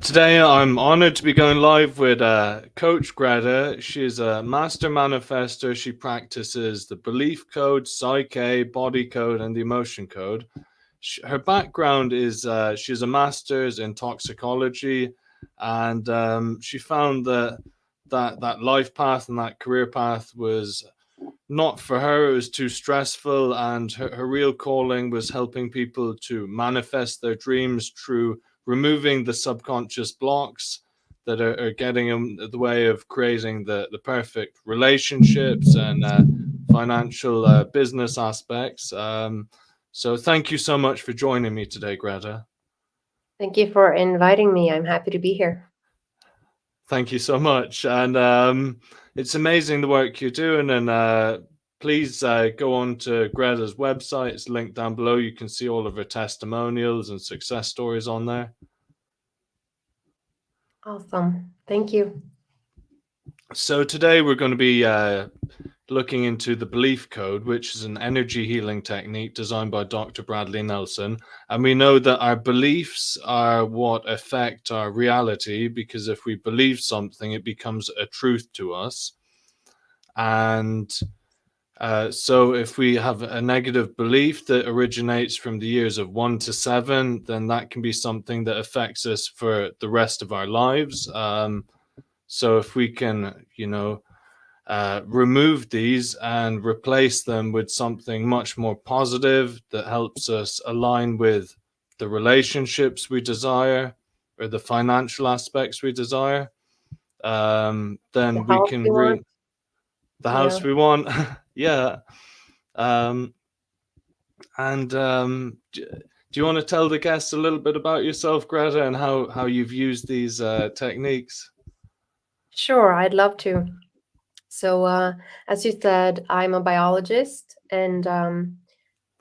Today, I'm honored to be going live with Coach Grethe. She's a master manifester. She practices the belief code, Psy-k, body code, and the emotion code. Her background is she's a master's in toxicology, and she found that life path and that career path was not for her. It was too stressful, and her real calling was helping people to manifest their dreams through removing the subconscious blocks that are getting in the way of creating the perfect relationships and financial business aspects. So thank you so much for joining me today, Greta. Thank you for inviting me. I'm happy to be here. Thank you so much. And it's amazing the work you're doing. And please go on to Greta's website. It's linked down below. You can see all of her testimonials and success stories on there. Awesome. Thank you. So today we're going to be looking into the belief code, which is an energy healing technique designed by Dr. Bradley Nelson. And we know that our beliefs are what affect our reality, because if we believe something, it becomes a truth to us. And so if we have a negative belief that originates from the years of 1 to 7, then that can be something that affects us for the rest of our lives. So if we can, remove these and replace them with something much more positive that helps us align with the relationships we desire or the financial aspects we desire, then The we house you want? can the Yeah. house we want. Yeah. um, do you want to tell the guests a little bit about yourself, Greta, and how you've used these techniques? Sure, I'd love to. So, as you said, I'm a biologist, and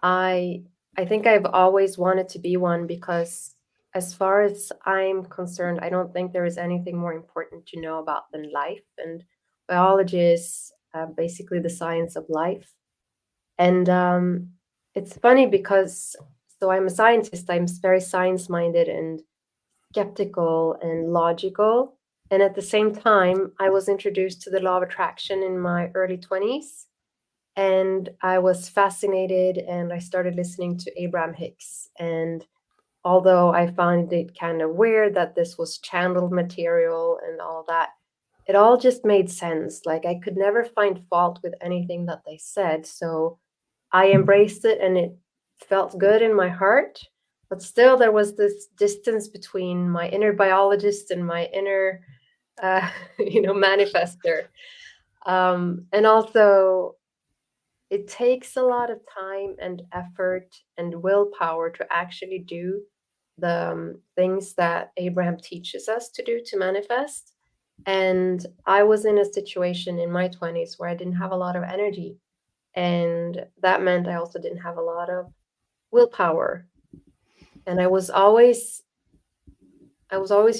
I I think I've always wanted to be one because, as far as I'm concerned, I don't think there is anything more important to know about than life. And biology is basically the science of life. And it's funny because, so I'm a scientist, I'm very science minded and skeptical and logical. And at the same time, I was introduced to the law of attraction in my early 20s. And I was fascinated and I started listening to Abraham Hicks. And although I found it kind of weird that this was channeled material and all that, it all just made sense. Like I could never find fault with anything that they said. So I embraced it and it felt good in my heart. But still, there was this distance between my inner biologist and my inner, manifester. And also, it takes a lot of time and effort and willpower to actually do the things that Abraham teaches us to do to manifest. And I was in a situation in my 20s where I didn't have a lot of energy. And that meant I also didn't have a lot of willpower. And I was always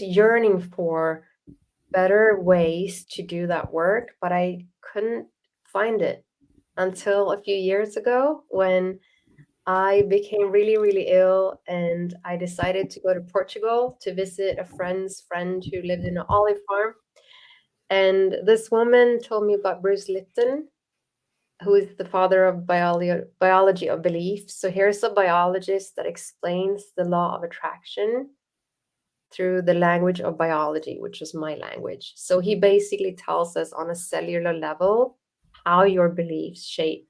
yearning for better ways to do that work, but I couldn't find it until a few years ago when I became really, really ill and I decided to go to Portugal to visit a friend's friend who lived in an olive farm. And this woman told me about Bruce Lipton, who is the father of biology of belief. So here's a biologist that explains the law of attraction through the language of biology, which is my language. So he basically tells us on a cellular level how your beliefs shape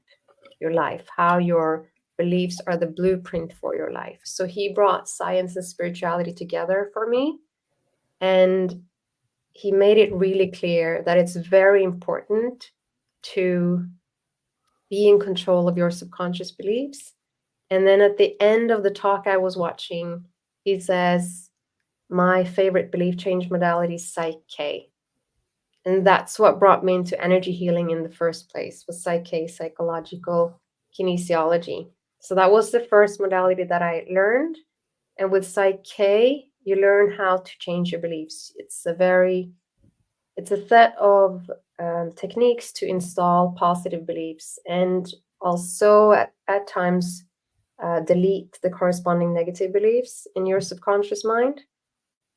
your life, how your beliefs are the blueprint for your life. So he brought science and spirituality together for me. And he made it really clear that it's very important to be in control of your subconscious beliefs. And then at the end of the talk I was watching, he says, my favorite belief change modality is Psy-k. And that's what brought me into energy healing in the first place, was Psy-k, psychological kinesiology. So that was the first modality that I learned. And with Psy-k, you learn how to change your beliefs. It's a set of techniques to install positive beliefs and also at times delete the corresponding negative beliefs in your subconscious mind.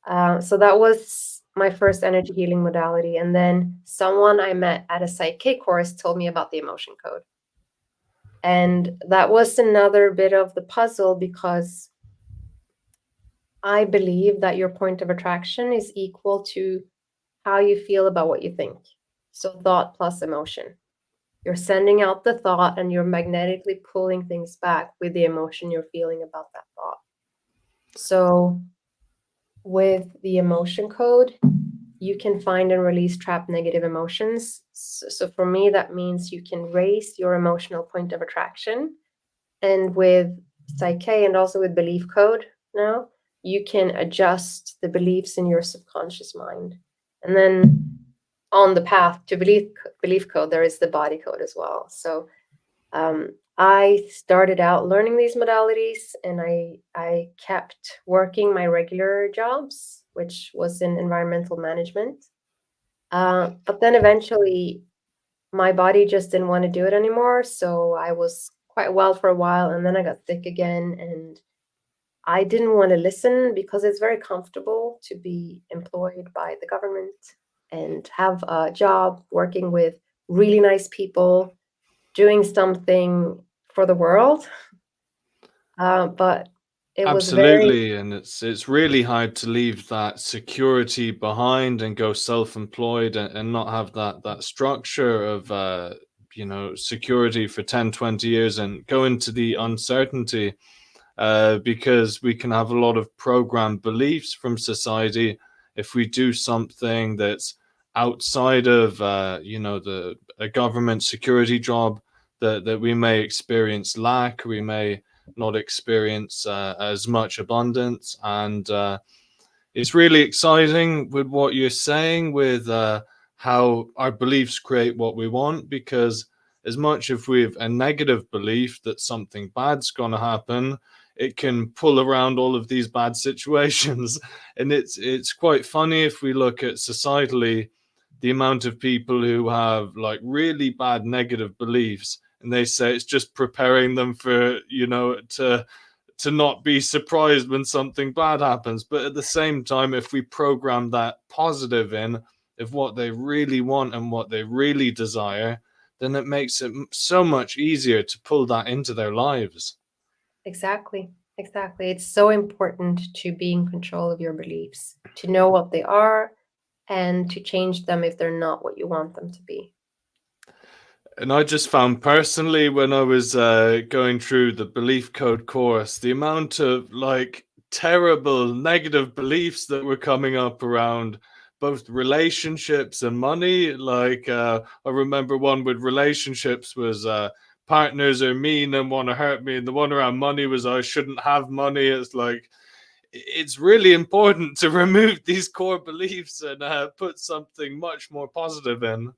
So that was my first energy healing modality. And then someone I met at a Psy-k course told me about the emotion code. And that was another bit of the puzzle, because I believe that your point of attraction is equal to how you feel about what you think. So thought plus emotion. You're sending out the thought and you're magnetically pulling things back with the emotion you're feeling about that thought. So with the emotion code, you can find and release trapped negative emotions. So for me, that means you can raise your emotional point of attraction. And with Psy-k and also with belief code now, you can adjust the beliefs in your subconscious mind. And then on the path to belief code, there is the body code as well. So I started out learning these modalities, and I kept working my regular jobs, which was in environmental management. But then eventually my body just didn't want to do it anymore. So I was quite well for a while, and then I got sick again, and I didn't want to listen, because it's very comfortable to be employed by the government and have a job working with really nice people, doing something for the world. But it was very, Absolutely, and it's really hard to leave that security behind and go self-employed and not have that structure of security for 10, 20 years and go into the uncertainty, because we can have a lot of programmed beliefs from society. If we do something that's outside of a government security job, that we may experience lack, we may not experience as much abundance. And it's really exciting with what you're saying with how our beliefs create what we want, because as much if we have a negative belief that something bad's going to happen, it can pull around all of these bad situations. And it's quite funny if we look at societally the amount of people who have like really bad negative beliefs, and they say it's just preparing them for to not be surprised when something bad happens. But at the same time, if we program that positive in of what they really want and what they really desire, then it makes it so much easier to pull that into their lives. exactly. It's so important to be in control of your beliefs, to know what they are, and to change them if they're not what you want them to be. And I just found personally, when I was going through the belief code course, the amount of like terrible negative beliefs that were coming up around both relationships and money. Like I remember one with relationships was partners are mean and want to hurt me, and the one around money was I shouldn't have money. It's like it's really important to remove these core beliefs and put something much more positive in.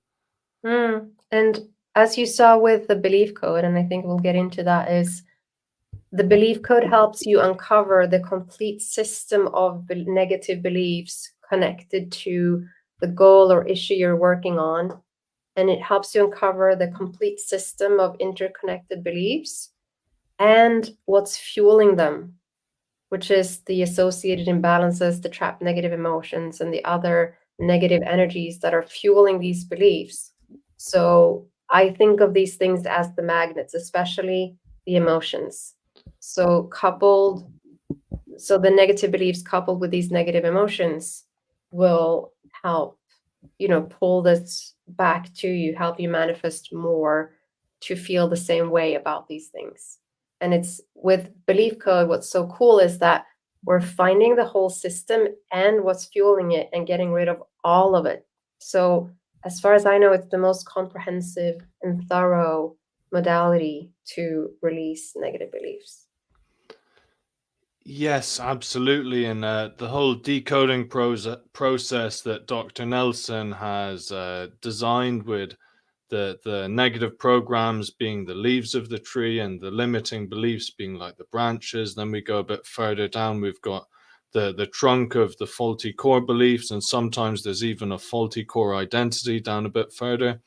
And as you saw with the belief code, and I think we'll get into that, is the belief code helps you uncover the complete system of negative beliefs connected to the goal or issue you're working on. And it helps you uncover the complete system of interconnected beliefs and what's fueling them, which is the associated imbalances, the trapped negative emotions, and the other negative energies that are fueling these beliefs. So I think of these things as the magnets, especially the emotions. So the negative beliefs coupled with these negative emotions will help, pull this back to you, help you manifest more, to feel the same way about these things. And it's with belief code, what's so cool is that we're finding the whole system and what's fueling it and getting rid of all of it. So as far as I know, it's the most comprehensive and thorough modality to release negative beliefs. Yes, absolutely. And the whole decoding process that Dr. Nelson has designed, with the negative programs being the leaves of the tree and the limiting beliefs being like the branches. Then we go a bit further down, we've got the trunk of the faulty core beliefs, and sometimes there's even a faulty core identity down a bit further.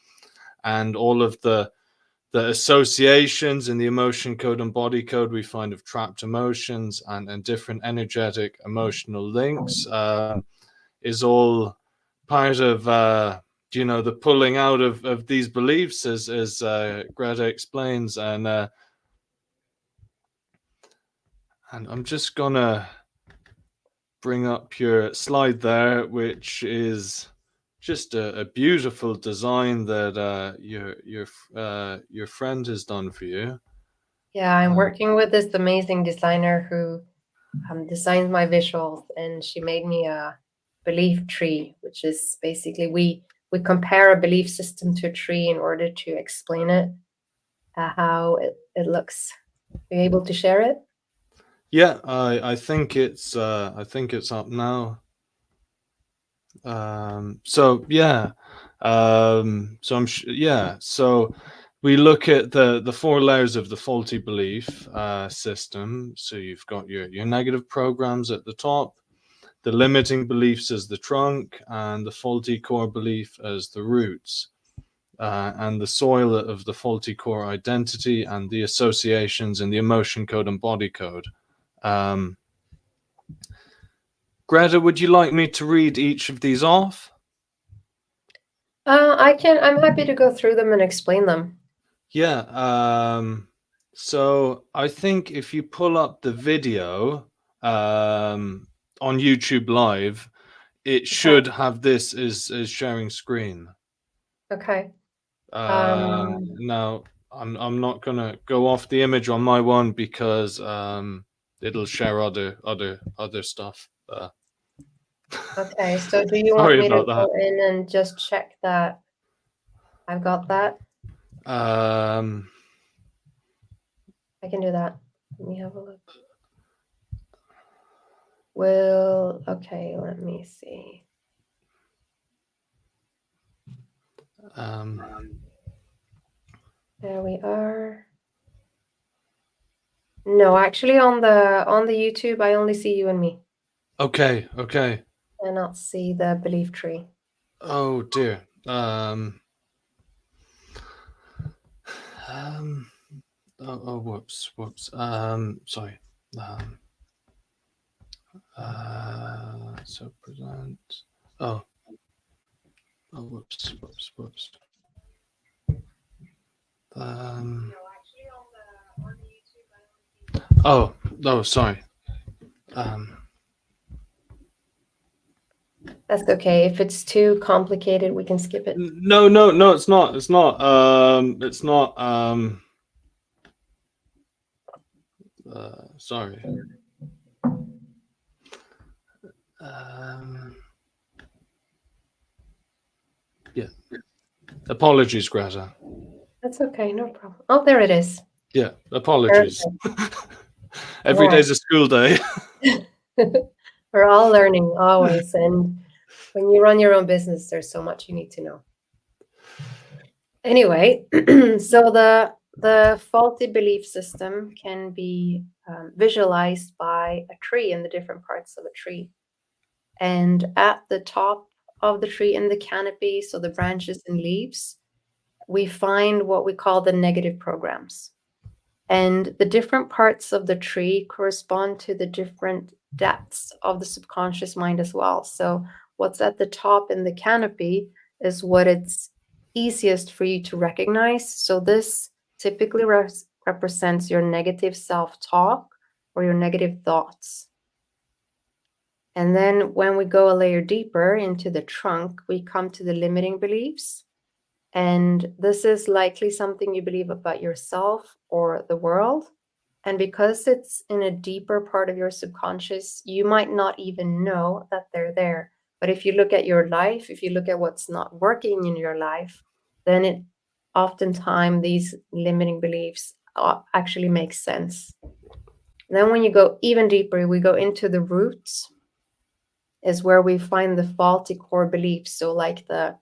And all of the the associations in the emotion code and body code we find of trapped emotions and different energetic emotional links is all part of the pulling out of these beliefs, as Grethe explains. And I'm just gonna bring up your slide there, which is just a beautiful design that your friend has done for you. Yeah, I'm working with this amazing designer who designs my visuals, and she made me a belief tree, which is basically we compare a belief system to a tree in order to explain it, how it looks. Are you able to share it? Yeah, I think it's up now. So yeah, so so we look at the four layers of the faulty belief system. So you've got your negative programs at the top, the limiting beliefs as the trunk, and the faulty core belief as the roots. And the soil of the faulty core identity and the associations in the emotion code and body code. Greta, would you like me to read each of these off? I can. I'm happy to go through them and explain them. Yeah. So I think if you pull up the video on YouTube Live, it should have this as sharing screen. Okay. Now I'm not gonna go off the image on my one because it'll share other stuff. Okay. So do you want Sorry me to about go that. in and just check that I've got that? Um, I can do that. Let me have a look. Well, okay, let me see. There we are. No, actually on the YouTube, I only see you and me. Okay. I not see the belief tree. Oh dear. Whoops. Sorry. So present. Oh, whoops. Sorry. That's okay. If it's too complicated, we can skip it. No, it's not. It's not. Sorry. Yeah. Apologies, Greta. That's okay, no problem. Oh, there it is. Yeah, apologies. Every Yeah. day's a school day. We're all learning always, and when you run your own business, there's so much you need to know. Anyway, so the faulty belief system can be visualized by a tree and the different parts of a tree. And at the top of the tree in the canopy, so the branches and leaves, we find what we call the negative programs. And the different parts of the tree correspond to the different depths of the subconscious mind as well. So what's at the top in the canopy is what it's easiest for you to recognize. So this typically represents your negative self-talk or your negative thoughts. And then when we go a layer deeper into the trunk, we come to the limiting beliefs. And this is likely something you believe about yourself or the world. And because it's in a deeper part of your subconscious, you might not even know that they're there. But if you look at your life, if you look at what's not working in your life, then it oftentimes these limiting beliefs actually make sense. And then when you go even deeper, we go into the roots, is where we find the faulty core beliefs. So like the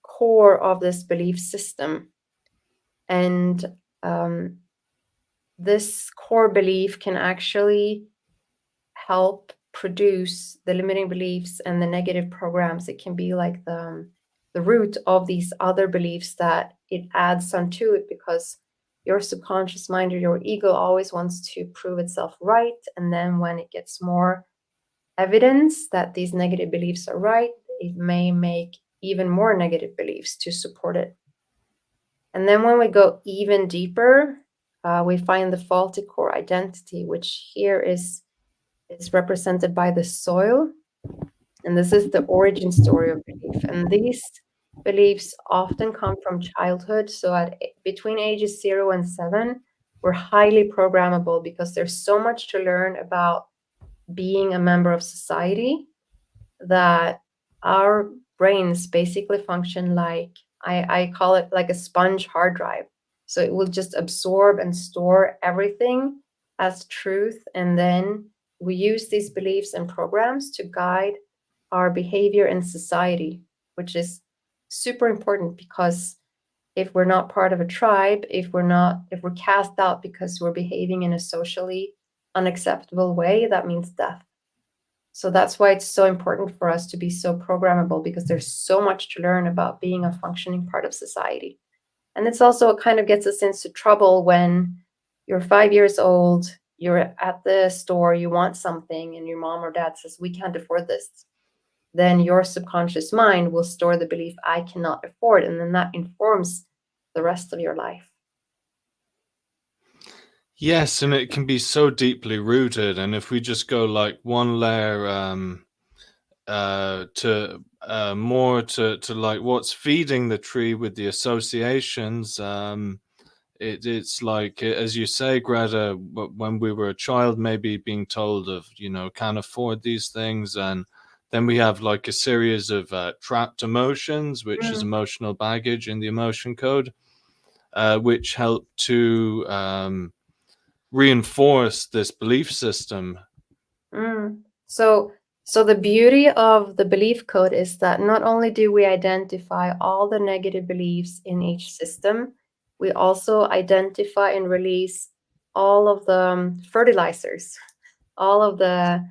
core of this belief system. And this core belief can actually help produce the limiting beliefs and the negative programs. It can be like the root of these other beliefs that it adds on to it, because your subconscious mind or your ego always wants to prove itself right. And then when it gets more evidence that these negative beliefs are right, it may make even more negative beliefs to support it. And then when we go even deeper, we find the faulty core identity, which here is represented by the soil. And this is the origin story of belief. And these beliefs often come from childhood. So between ages 0 and 7, we're highly programmable, because there's so much to learn about being a member of society that our brains basically function like, I call it like a sponge hard drive. So it will just absorb and store everything as truth. And then we use these beliefs and programs to guide our behavior in society, which is super important, because if we're not part of a tribe, if we're cast out because we're behaving in a socially unacceptable way, that means death. So that's why it's so important for us to be so programmable, because there's so much to learn about being a functioning part of society. And it's also, it kind of gets us into trouble when you're 5 years old, you're at the store, you want something, and your mom or dad says, we can't afford this. Then your subconscious mind will store the belief, I cannot afford, and then that informs the rest of your life. Yes, and it can be so deeply rooted. And if we just go like one layer to more to like what's feeding the tree with the associations, it's like, as you say, Greta, when we were a child, maybe being told of, can't afford these things, and then we have like a series of trapped emotions, which is emotional baggage in the emotion code, which help to reinforce this belief system. So the beauty of the belief code is that not only do we identify all the negative beliefs in each system, we also identify and release all of the fertilizers, all of the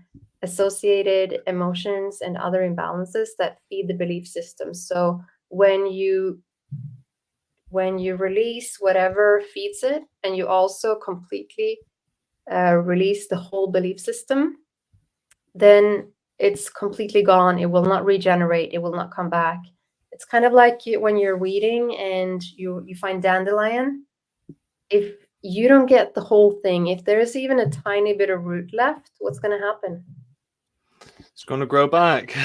associated emotions and other imbalances that feed the belief system. So when you release whatever feeds it, and you also completely release the whole belief system, then it's completely gone. It will not regenerate. It will not come back. It's kind of like when you're weeding and you find dandelion. If you don't get the whole thing, if there's even a tiny bit of root left, what's going to happen? It's going to grow back.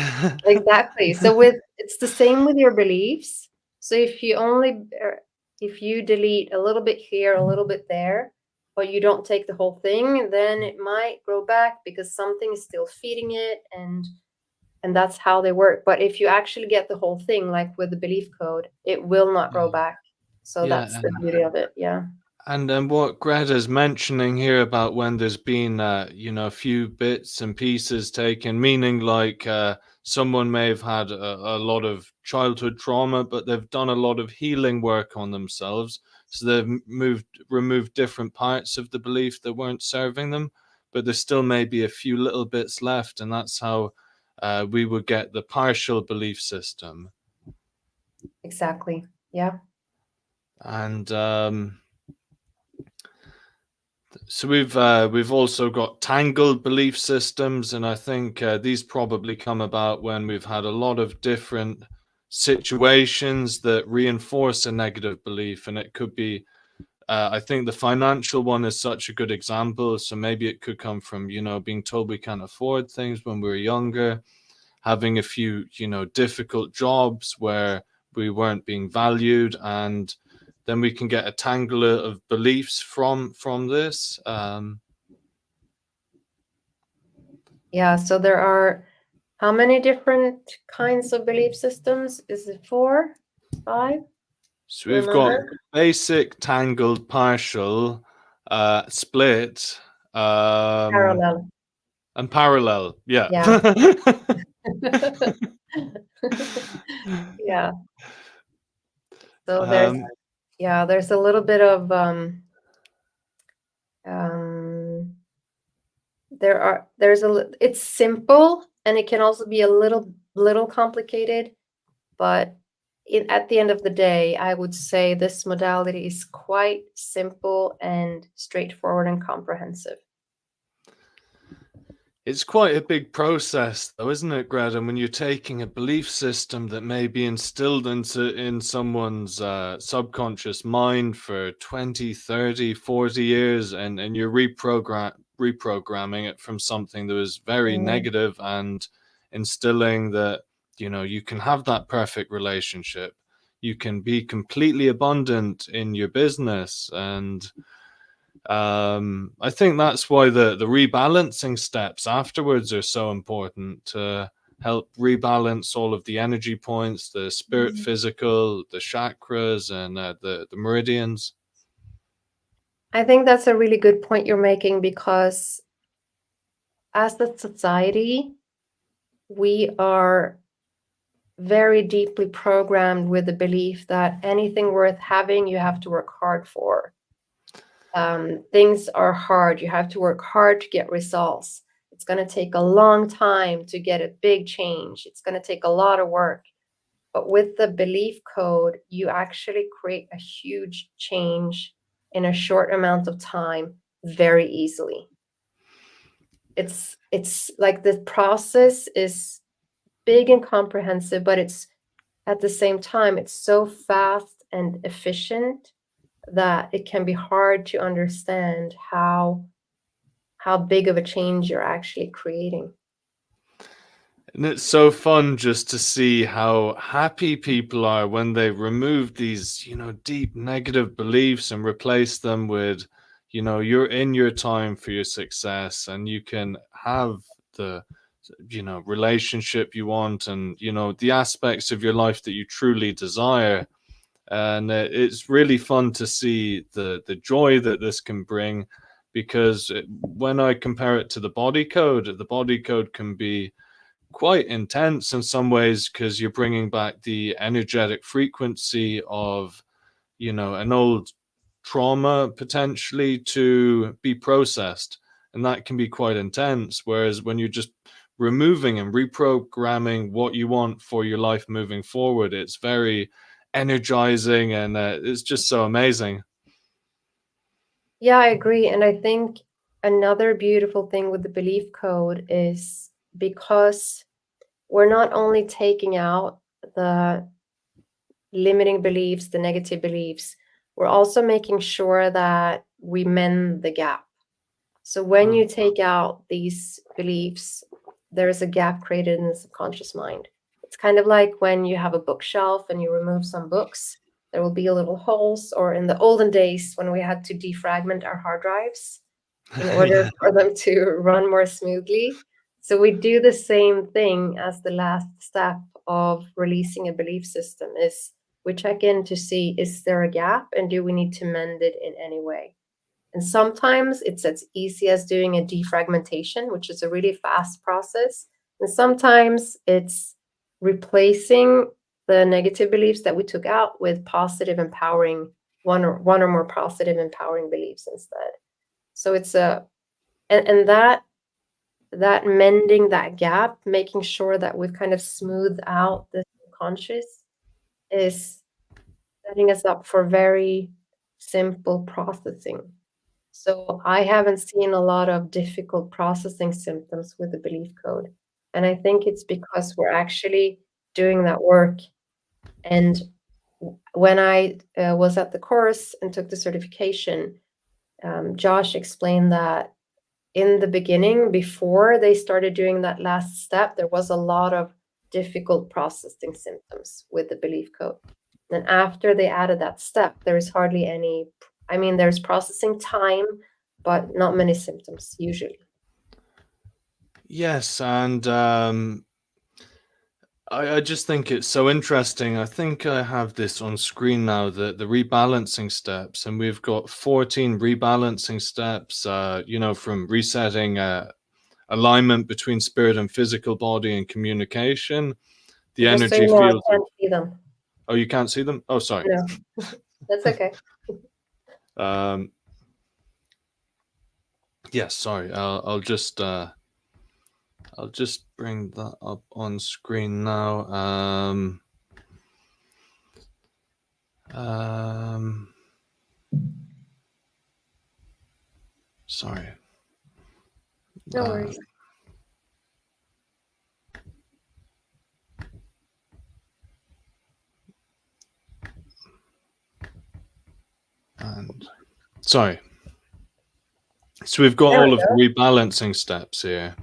Exactly. So it's the same with your beliefs. So if you delete a little bit here, a little bit there, but you don't take the whole thing, then it might grow back because something is still feeding it, and that's how they work. But if you actually get the whole thing, like with the belief code, it will not grow back. So that's the beauty of it. Yeah. And then what Greta's mentioning here about when there's been, a few bits and pieces taken, meaning like someone may have had a lot of childhood trauma, but they've done a lot of healing work on themselves. So they've removed different parts of the belief that weren't serving them, but there still may be a few little bits left. And that's how we would get the partial belief system. Exactly. Yeah. And so we've also got tangled belief systems, and I think these probably come about when we've had a lot of different situations that reinforce a negative belief, and it could be, I think the financial one is such a good example. So maybe it could come from, being told we can't afford things when we were younger, having a few, difficult jobs where we weren't being valued, and then we can get a tangle of beliefs from this. Yeah. So there are how many different kinds of belief systems? Is it 4, 5? So we've got basic, tangled, partial, split, Parallel. and parallel. Yeah. Yeah. So there's a little bit of it's simple, and it can also be a little complicated, but at the end of the day, I would say this modality is quite simple and straightforward and comprehensive. It's quite a big process, though, isn't it, Greta? When you're taking a belief system that may be instilled in someone's subconscious mind for 20, 30, 40 years, and you're reprogramming it from something that was very negative and instilling that, you know, you can have that perfect relationship. You can be completely abundant in your business, and I think that's why the rebalancing steps afterwards are so important, to help rebalance all of the energy points, the spirit, physical, the chakras, and the meridians. I think that's a really good point you're making, because as a society, we are very deeply programmed with the belief that anything worth having, you have to work hard for. Things are hard. You have to work hard to get results. It's going to take a long time to get a big change. It's going to take a lot of work. But with the belief code, you actually create a huge change in a short amount of time very easily. It's like the process is big and comprehensive, but it's at the same time, it's so fast and efficient that it can be hard to understand how big of a change you're actually creating. And it's so fun just to see how happy people are when they remove these, you know, deep negative beliefs and replace them with, you know, you're in your time for your success, and you can have the, you know, relationship you want, and, you know, the aspects of your life that you truly desire. And it's really fun to see the joy that this can bring, because when I compare it to the body code can be quite intense in some ways, because you're bringing back the energetic frequency of, you know, an old trauma potentially to be processed, and that can be quite intense. Whereas when you're just removing and reprogramming what you want for your life moving forward, it's very energizing, and it's just so amazing. Yeah, I agree. And I think another beautiful thing with the belief code is, because we're not only taking out the limiting beliefs, the negative beliefs, we're also making sure that we mend the gap. So when you take out these beliefs, there's a gap created in the subconscious mind. It's kind of like when you have a bookshelf and you remove some books, there will be a little holes, or in the olden days when we had to defragment our hard drives in order Yeah. for them to run more smoothly. So we do the same thing as the last step of releasing a belief system. Is we check in to see, is there a gap, and do we need to mend it in any way? And sometimes it's as easy as doing a defragmentation, which is a really fast process. And sometimes it's replacing the negative beliefs that we took out with positive, empowering, one or more positive, empowering beliefs instead. So it's and that mending that gap, making sure that we've kind of smoothed out the subconscious, is setting us up for very simple processing. So I haven't seen a lot of difficult processing symptoms with the belief code. And I think it's because we're actually doing that work. And when I was at the course and took the certification, Josh explained that in the beginning, before they started doing that last step, there was a lot of difficult processing symptoms with the belief code. And after they added that step, there is hardly any, I mean, there's processing time, but not many symptoms usually. Yes, and I just think it's so interesting. I think I have this on screen now, the rebalancing steps, and we've got 14 rebalancing steps, you know, from resetting alignment between spirit and physical body and communication, the Just so energy you know, I fields. can't see them. Oh, you can't see them? Oh, sorry. No, that's okay. Um, yes, sorry. I'll just bring that up on screen now. Sorry. No worries. And sorry. So we've got There all we of the rebalancing steps here.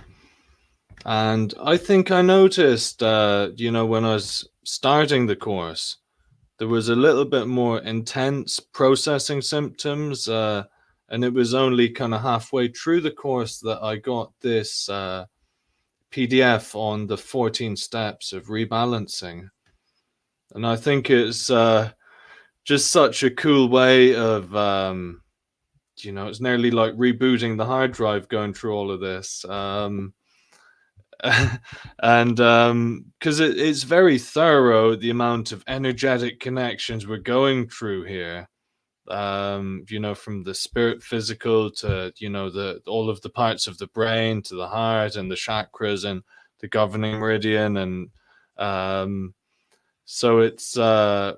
And I think I noticed, when I was starting the course, there was a little bit more intense processing symptoms. And it was only kind of halfway through the course that I got this PDF on the 14 steps of rebalancing. And I think it's just such a cool way of, it's nearly like rebooting the hard drive going through all of this. And because it's very thorough, the amount of energetic connections we're going through here, from the spirit physical to the all of the parts of the brain to the heart and the chakras and the governing meridian. And so it's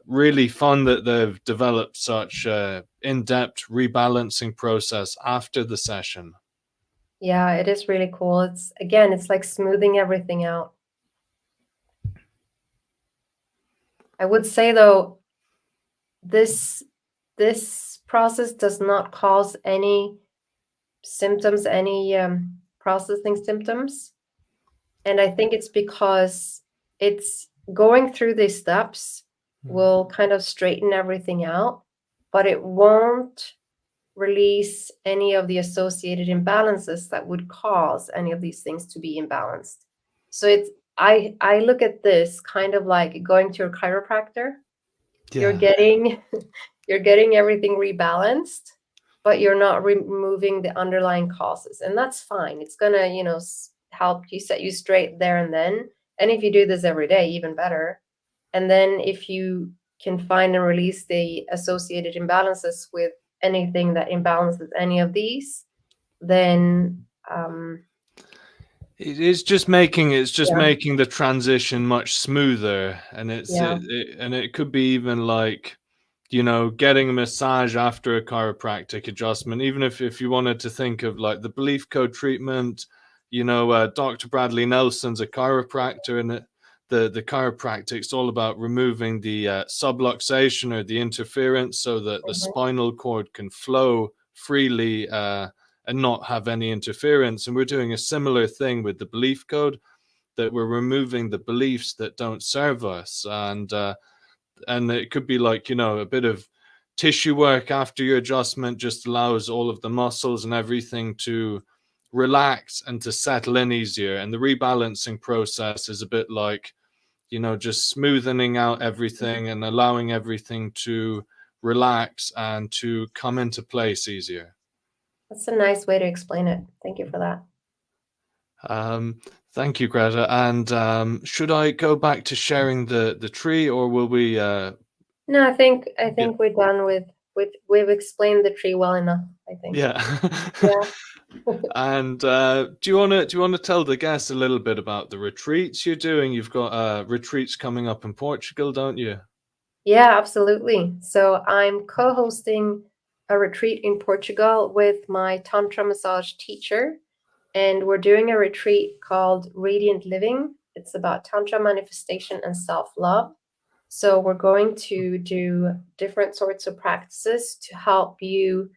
really fun that they've developed such a in-depth rebalancing process after the session. Yeah, it is really cool. It's like smoothing everything out. I would say though, this process does not cause any symptoms, any processing symptoms. And I think it's because it's going through these steps will kind of straighten everything out, but it won't release any of the associated imbalances that would cause any of these things to be imbalanced. So I look at this kind of like going to your chiropractor. You're getting everything rebalanced, but you're not removing the underlying causes, and that's fine. It's gonna help you set you straight there and then. And if you do this every day, even better. And then if you can find and release the associated imbalances with anything that imbalances any of these, then it's just making the transition much smoother. And it could be even like getting a massage after a chiropractic adjustment, even if you wanted to think of like the belief code treatment. Dr. Bradley Nelson's a chiropractor, and the chiropractic's all about removing the subluxation or the interference so that the spinal cord can flow freely and not have any interference. And we're doing a similar thing with the belief code, that we're removing the beliefs that don't serve us. And it could be like, a bit of tissue work after your adjustment just allows all of the muscles and everything to relax and to settle in easier. And the rebalancing process is a bit like, just smoothing out everything and allowing everything to relax and to come into place easier. That's a nice way to explain it. Thank you for that. Thank you, Grethe. And should I go back to sharing the tree, or will we? No, I think we're done with we've explained the tree well enough, I think. Yeah. And do you want to tell the guests a little bit about the retreats you're doing? You've got retreats coming up in Portugal, don't you? Yeah, absolutely. So I'm co-hosting a retreat in Portugal with my Tantra massage teacher, and we're doing a retreat called Radiant Living. It's about Tantra manifestation and self-love. So we're going to do different sorts of practices to help you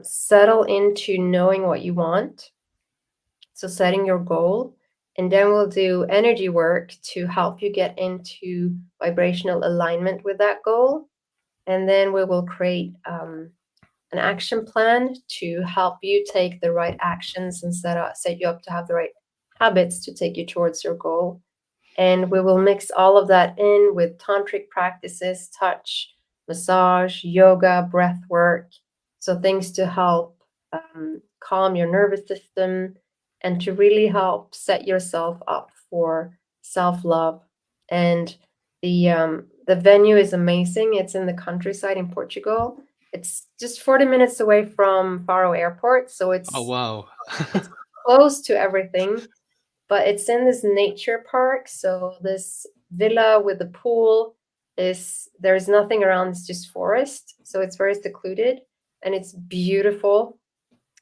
settle into knowing what you want. So setting your goal. And then we'll do energy work to help you get into vibrational alignment with that goal. And then we will create an action plan to help you take the right actions and set you up to have the right habits to take you towards your goal. And we will mix all of that in with tantric practices, touch, massage, yoga, breath work. So things to help calm your nervous system and to really help set yourself up for self-love. And the venue is amazing. It's in the countryside in Portugal. It's just 40 minutes away from Faro Airport. So it's it's close to everything. But it's in this nature park, so this villa with a pool, there's nothing around, it's just forest. So it's very secluded and it's beautiful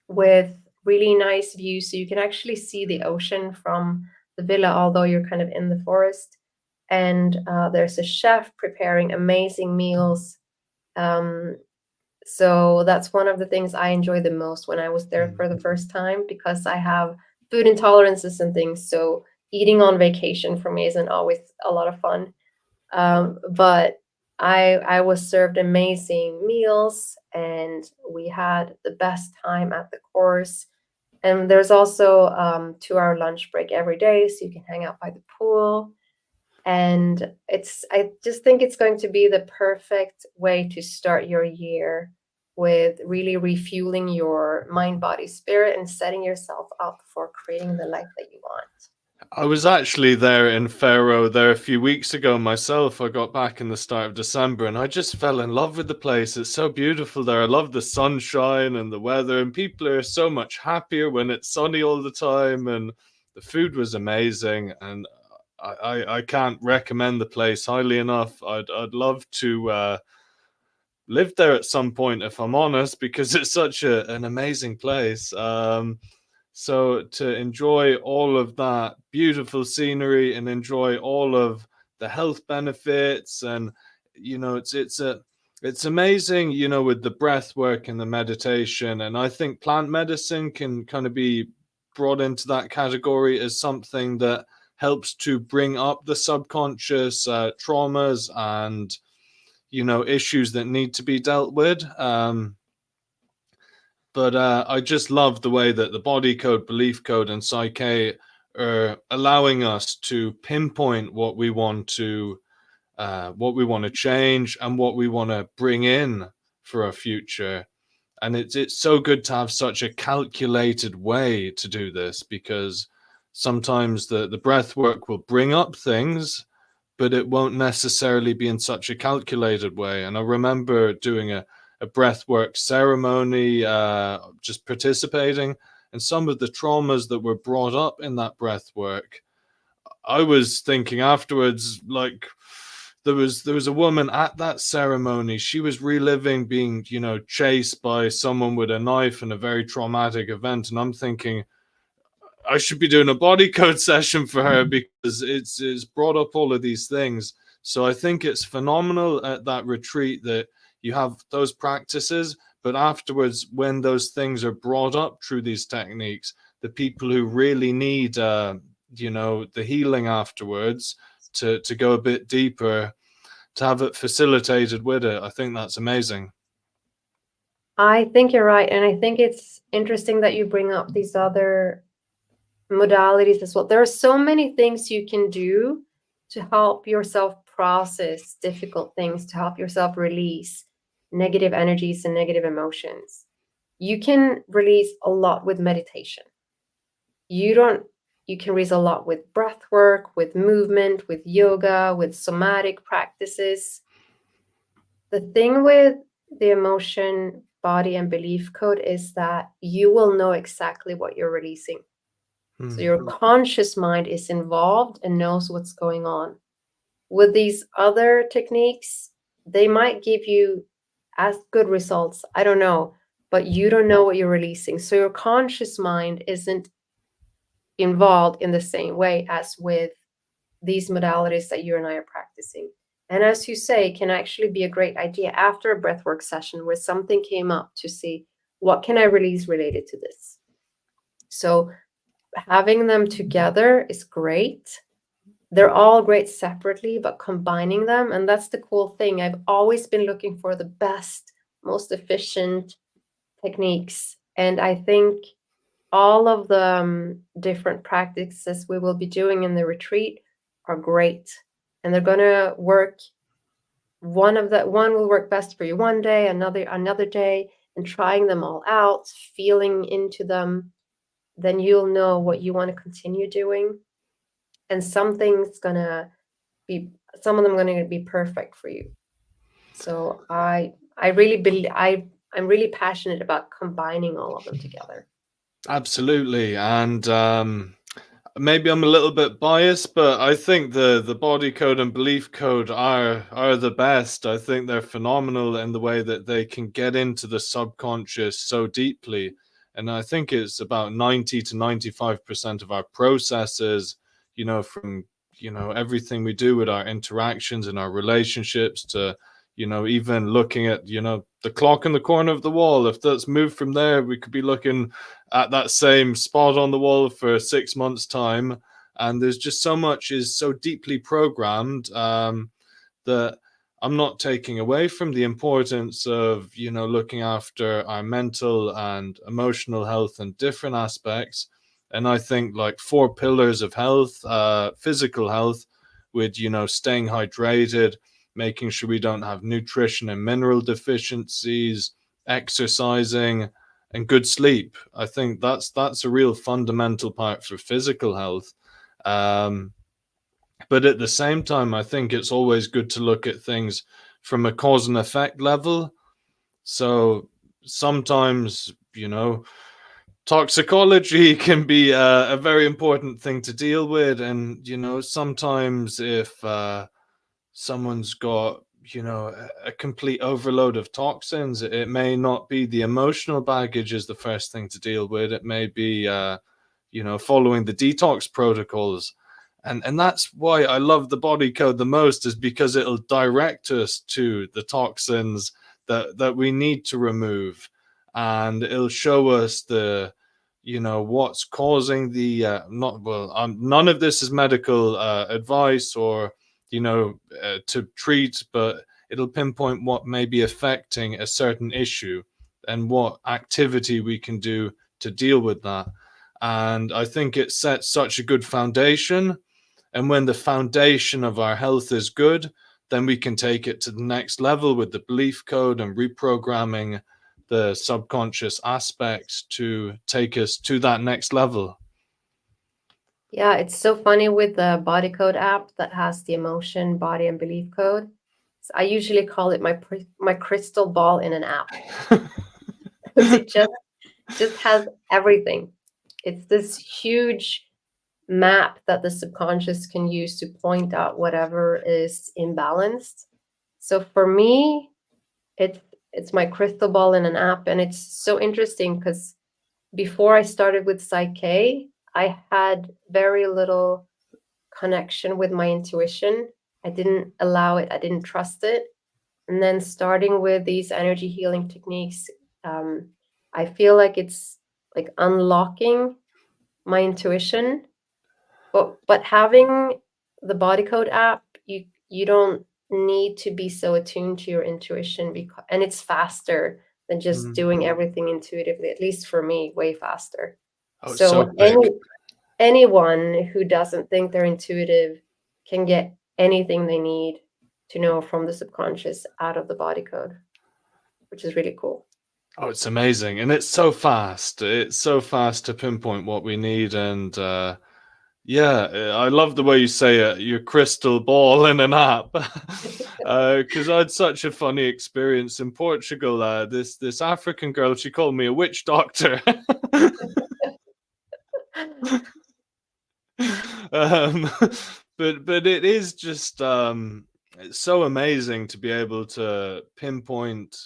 with really nice views. So you can actually see the ocean from the villa, although you're kind of in the forest. And there's a chef preparing amazing meals. So that's one of the things I enjoyed the most when I was there for the first time, because I have food intolerances and things. So eating on vacation for me isn't always a lot of fun. But I was served amazing meals and we had the best time at the course. And there's also 2-hour lunch break every day, so you can hang out by the pool. And I just think it's going to be the perfect way to start your year, with really refueling your mind, body, spirit, and setting yourself up for creating the life that you want. I was actually there in Faro there a few weeks ago myself. I got back in the start of December and I just fell in love with the place. It's so beautiful there. I love the sunshine and the weather, and people are so much happier when it's sunny all the time, and the food was amazing, and I can't recommend the place highly enough. I'd love to live there at some point, if I'm honest, because it's such an amazing place. So to enjoy all of that beautiful scenery and enjoy all of the health benefits, and it's amazing, with the breath work and the meditation. And I think plant medicine can kind of be brought into that category as something that helps to bring up the subconscious traumas and issues that need to be dealt with. But I just love the way that the body code, belief code, and Psy-k are allowing us to pinpoint what we want to change and what we want to bring in for our future. And it's so good to have such a calculated way to do this, because sometimes the breath work will bring up things, but it won't necessarily be in such a calculated way. And I remember doing a breathwork ceremony, just participating, and some of the traumas that were brought up in that breathwork, I was thinking afterwards, like, there was a woman at that ceremony. She was reliving being, chased by someone with a knife in a very traumatic event, and I'm thinking I should be doing a body code session for her, because it's brought up all of these things. So I think it's phenomenal at that retreat that you have those practices, but afterwards, when those things are brought up through these techniques, the people who really need, the healing afterwards, to go a bit deeper, to have it facilitated with it, I think that's amazing. I think you're right. And I think it's interesting that you bring up these other modalities as well. There are so many things you can do to help yourself process difficult things, to help yourself release negative energies and negative emotions. You can release a lot with meditation. You can release a lot with breath work, with movement, with yoga, with somatic practices. The thing with the emotion, body, and belief code is that you will know exactly what you're releasing. So your conscious mind is involved and knows what's going on. With these other techniques, they might give you as good results, I don't know, but you don't know what you're releasing. So your conscious mind isn't involved in the same way as with these modalities that you and I are practicing. And as you say, can actually be a great idea after a breathwork session where something came up, to see what can I release related to this. So having them together is great. They're all great separately, but combining them, and that's the cool thing. I've always been looking for the best, most efficient techniques. And I think all of the different practices we will be doing in the retreat are great. And they're going to work. One will work best for you one day, another day, and trying them all out, feeling into them, then you'll know what you want to continue doing. And some of them going to be perfect for you. So I really believe, I'm really passionate about combining all of them together. Absolutely. And maybe I'm a little bit biased, but I think the body code and belief code are the best. I think they're phenomenal in the way that they can get into the subconscious so deeply. And I think it's about 90 to 95% of our processes, from, everything we do with our interactions and our relationships to, even looking at, the clock in the corner of the wall. If that's moved from there, we could be looking at that same spot on the wall for 6 months' time. And there's just so much is so deeply programmed that I'm not taking away from the importance of, looking after our mental and emotional health and different aspects. And I think like 4 pillars of health, physical health, with, staying hydrated, making sure we don't have nutrition and mineral deficiencies, exercising, and good sleep. I think that's a real fundamental part for physical health. But at the same time, I think it's always good to look at things from a cause and effect level. So sometimes, toxicology can be a very important thing to deal with. And, sometimes if someone's got, a complete overload of toxins, it may not be the emotional baggage is the first thing to deal with. It may be, following the detox protocols. And that's why I love the body code the most, is because it'll direct us to the toxins that we need to remove. And it'll show us the, what's causing the, none of this is medical advice or, to treat, but it'll pinpoint what may be affecting a certain issue and what activity we can do to deal with that. And I think it sets such a good foundation. And when the foundation of our health is good, then we can take it to the next level with the belief code and reprogramming the subconscious aspects to take us to that next level. Yeah, it's so funny with the body code app that has the emotion, body, and belief code. So I usually call it my crystal ball in an app because it just has everything. It's this huge map that the subconscious can use to point out whatever is imbalanced. So for me, it's my crystal ball in an app, and it's so interesting because before I started with Psy-k, I had very little connection with my intuition. I didn't allow it. I didn't trust it. And then starting with these energy healing techniques, I feel like it's like unlocking my intuition. But having the body code app, you don't need to be so attuned to your intuition, and it's faster than just doing everything intuitively, at least for me, way faster. Oh, So quick. anyone who doesn't think they're intuitive can get anything they need to know from the subconscious out of the body code, which is really cool. Oh, it's amazing. And it's so fast. It's so fast to pinpoint what we need. And yeah, I love the way you say it, your crystal ball in an app. Because I had such a funny experience in Portugal. This African girl, she called me a witch doctor. um, but it is just it's so amazing to be able to pinpoint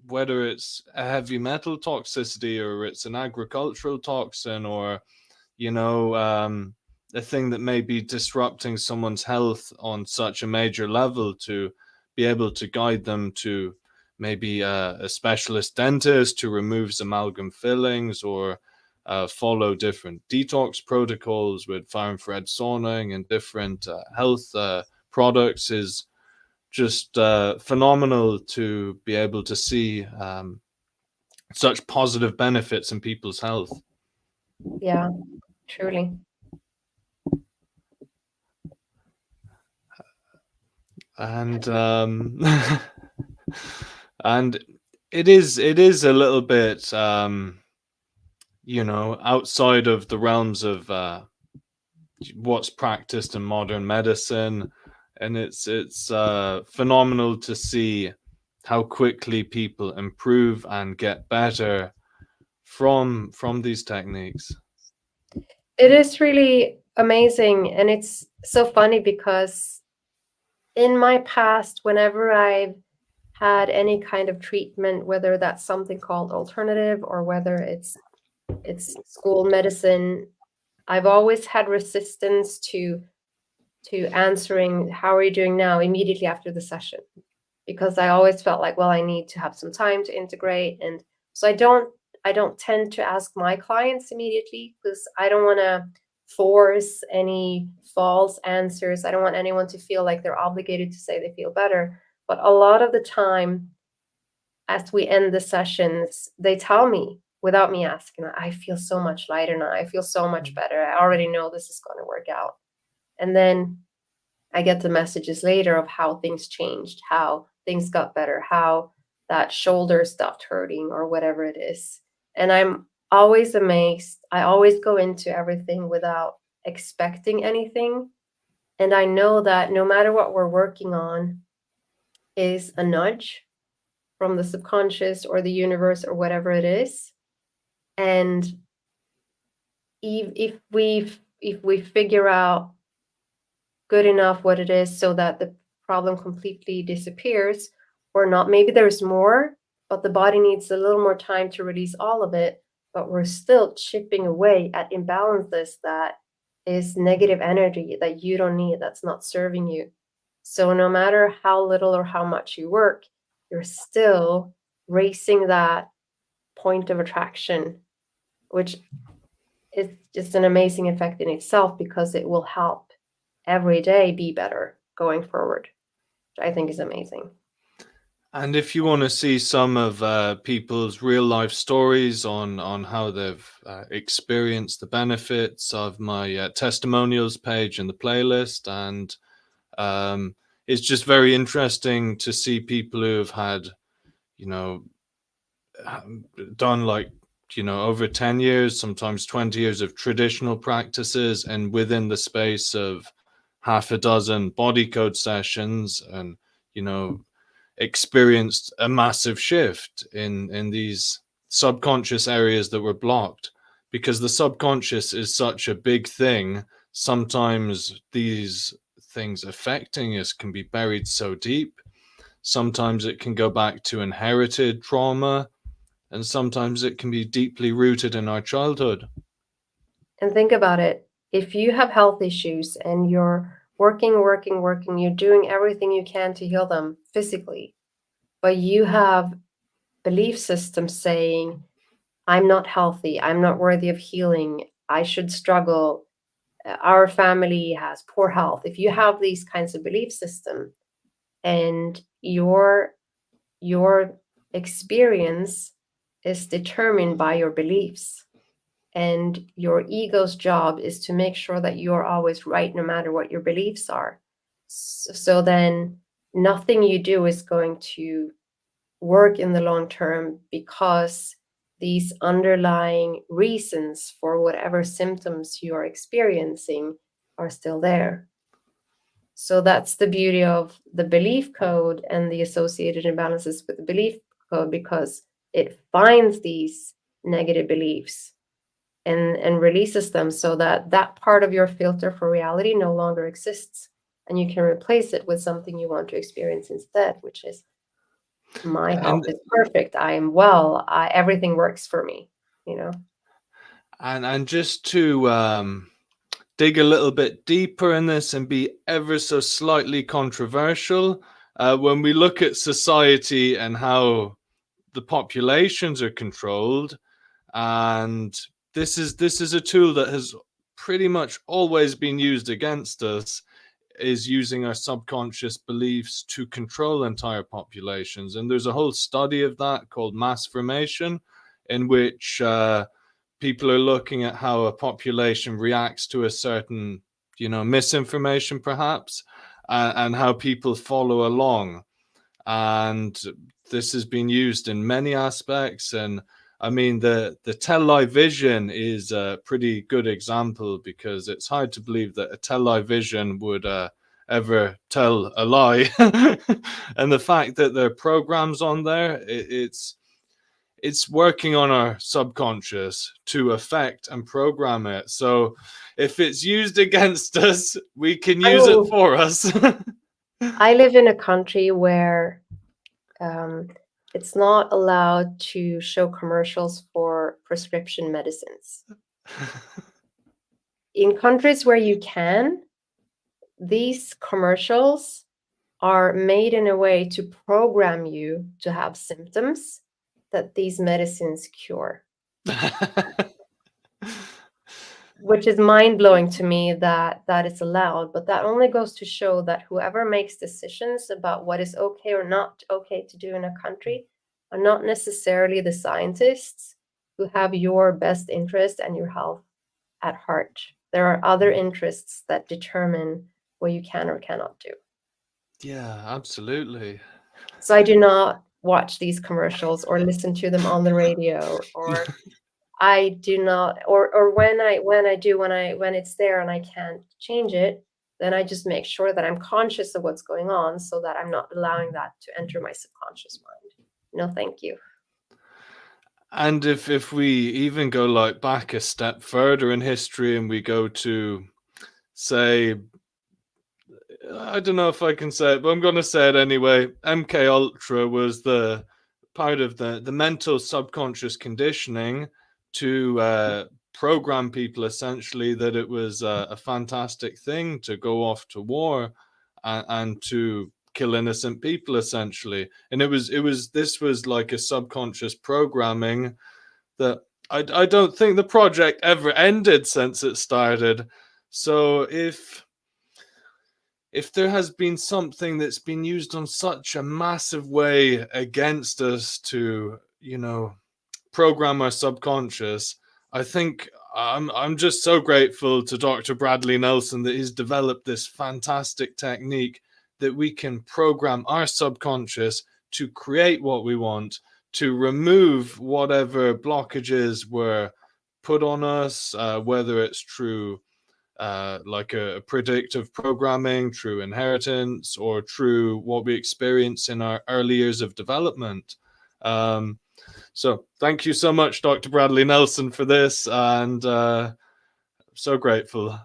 whether it's a heavy metal toxicity or it's an agricultural toxin or a thing that may be disrupting someone's health on such a major level, to be able to guide them to maybe a specialist dentist who removes amalgam fillings, or follow different detox protocols with far infrared sauning and different health products, is just phenomenal to be able to see such positive benefits in people's health. Yeah, truly. And and it is a little bit outside of the realms of what's practiced in modern medicine, and it's phenomenal to see how quickly people improve and get better from these techniques. It is really amazing. And it's so funny because in my past, whenever I've had any kind of treatment, whether that's something called alternative or whether it's school medicine, I've always had resistance to answering how are you doing now immediately after the session, because I always felt like, well, I need to have some time to integrate. And so I don't tend to ask my clients immediately because I don't want to force any false answers. I don't want anyone to feel like they're obligated to say they feel better. But a lot of the time, as we end the sessions, they tell me without me asking, I feel so much lighter now. I feel so much better. I already know this is going to work out. And then I get the messages later of how things changed, how things got better, how that shoulder stopped hurting or whatever it is. And I'm always amazed. I always go into everything without expecting anything. And I know that no matter what we're working on is a nudge from the subconscious or the universe or whatever it is. And if we figure out good enough what it is so that the problem completely disappears or not, maybe there's more, but the body needs a little more time to release all of it, but we're still chipping away at imbalances that is negative energy that you don't need, that's not serving you. So no matter how little or how much you work, you're still raising that point of attraction, which is just an amazing effect in itself because it will help every day be better going forward, which I think is amazing. And if you want to see some of people's real life stories on how they've experienced the benefits of my testimonials page in the playlist, and it's just very interesting to see people who have had, you know, done like, you know, over 10 years, sometimes 20 years of traditional practices, and within the space of half a dozen body code sessions, and, you know, experienced a massive shift in these subconscious areas that were blocked, because the subconscious is such a big thing. Sometimes these things affecting us can be buried so deep. Sometimes it can go back to inherited trauma, and sometimes it can be deeply rooted in our childhood. And think about it. If you have health issues and you're working, you're doing everything you can to heal them physically, but you have belief systems saying, I'm not healthy, I'm not worthy of healing, I should struggle, our family has poor health. If you have these kinds of belief system and your experience is determined by your beliefs, and your ego's job is to make sure that you're always right no matter what your beliefs are. So then nothing you do is going to work in the long term, because these underlying reasons for whatever symptoms you are experiencing are still there. So that's the beauty of the belief code and the associated imbalances with the belief code, because it finds these negative beliefs and releases them so that that part of your filter for reality no longer exists, and you can replace it with something you want to experience instead, which is, my health is perfect, I am well, everything works for me, you know. And just to dig a little bit deeper in this and be ever so slightly controversial, when we look at society and how the populations are controlled, and this is a tool that has pretty much always been used against us, is using our subconscious beliefs to control entire populations. And there's a whole study of that called mass formation, in which people are looking at how a population reacts to a certain, you know, misinformation perhaps, and how people follow along. And this has been used in many aspects. And I mean, the television is a pretty good example, because it's hard to believe that a television would ever tell a lie. And the fact that there are programs on there, it's working on our subconscious to affect and program it. So if it's used against us, we can use it for us. I live in a country where it's not allowed to show commercials for prescription medicines. In countries where you can, these commercials are made in a way to program you to have symptoms that these medicines cure. Which is mind-blowing to me that it's allowed, but that only goes to show that whoever makes decisions about what is okay or not okay to do in a country are not necessarily the scientists who have your best interest and your health at heart. There are other interests that determine what you can or cannot do. Yeah, absolutely. So I do not watch these commercials or listen to them on the radio, or I do not, or when it's there and I can't change it, then I just make sure that I'm conscious of what's going on so that I'm not allowing that to enter my subconscious mind. No, thank you. And if we even go like back a step further in history and we go to, say, I don't know if I can say it, but I'm going to say it anyway. MK Ultra was the part of the mental subconscious conditioning to program people essentially that it was a fantastic thing to go off to war and to kill innocent people essentially. And this was like a subconscious programming that I don't think the project ever ended since it started. So if there has been something that's been used on such a massive way against us to, program our subconscious, I think I'm just so grateful to Dr. Bradley Nelson that he's developed this fantastic technique that we can program our subconscious to create what we want, to remove whatever blockages were put on us, whether it's through like a predictive programming, through inheritance, or through what we experience in our early years of development. So thank you so much, Dr. Bradley Nelson, for this, and so grateful.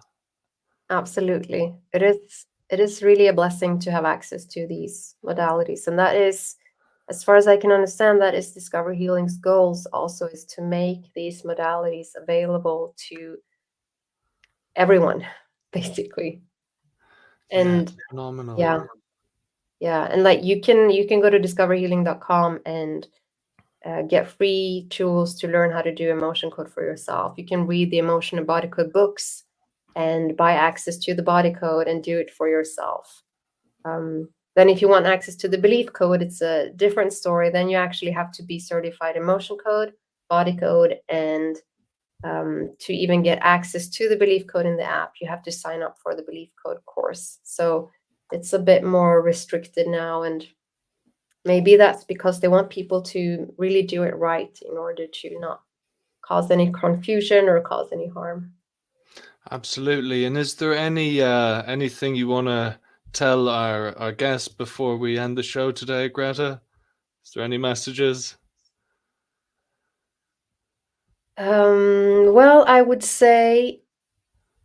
Absolutely. It is really a blessing to have access to these modalities. And that is, as far as I can understand, that is Discover Healing's goals also, is to make these modalities available to everyone, basically. And yeah, phenomenal. Yeah. And like you can go to discoverhealing.com and get free tools to learn how to do emotion code for yourself. You can read the emotion and body code books and buy access to the body code and do it for yourself. Then if you want access to the belief code, it's a different story. Then you actually have to be certified emotion code, body code, and to even get access to the belief code in the app, you have to sign up for the belief code course. So it's a bit more restricted now, and maybe that's because they want people to really do it right in order to not cause any confusion or cause any harm. Absolutely. And is there anything you want to tell our guests before we end the show today, Grethe? Is there any messages? Well, I would say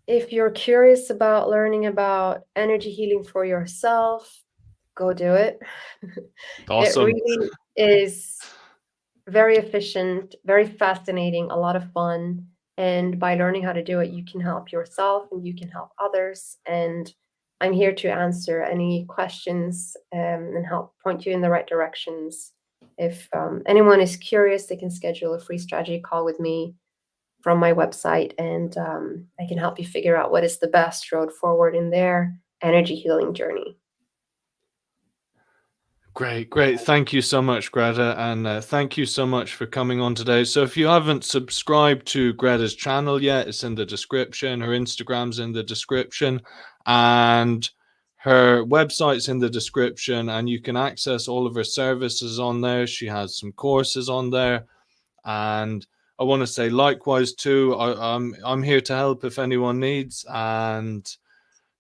if you're curious about learning about energy healing for yourself, go do it. Awesome. It really is very efficient, very fascinating, a lot of fun. And by learning how to do it, you can help yourself and you can help others. And I'm here to answer any questions and help point you in the right directions. If anyone is curious, they can schedule a free strategy call with me from my website, and I can help you figure out what is the best road forward in their energy healing journey. Great. Thank you so much, Grethe, and thank you so much for coming on today. So if you haven't subscribed to Grethe's channel yet, it's in the description. Her Instagram's in the description, and her website's in the description, and you can access all of her services on there. She has some courses on there, and I want to say likewise too. I'm here to help if anyone needs, and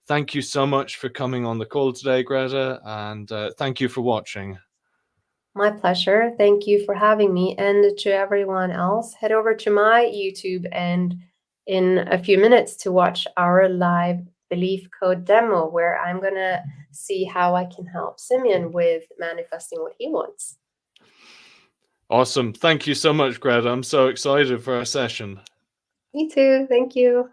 thank you so much for coming on the call today, Grethe, and thank you for watching. My pleasure. Thank you for having me. And to everyone else, head over to my YouTube and in a few minutes to watch our live belief code demo where I'm going to see how I can help Simeon with manifesting what he wants. Awesome. Thank you so much, Greta. I'm so excited for our session. Me too. Thank you.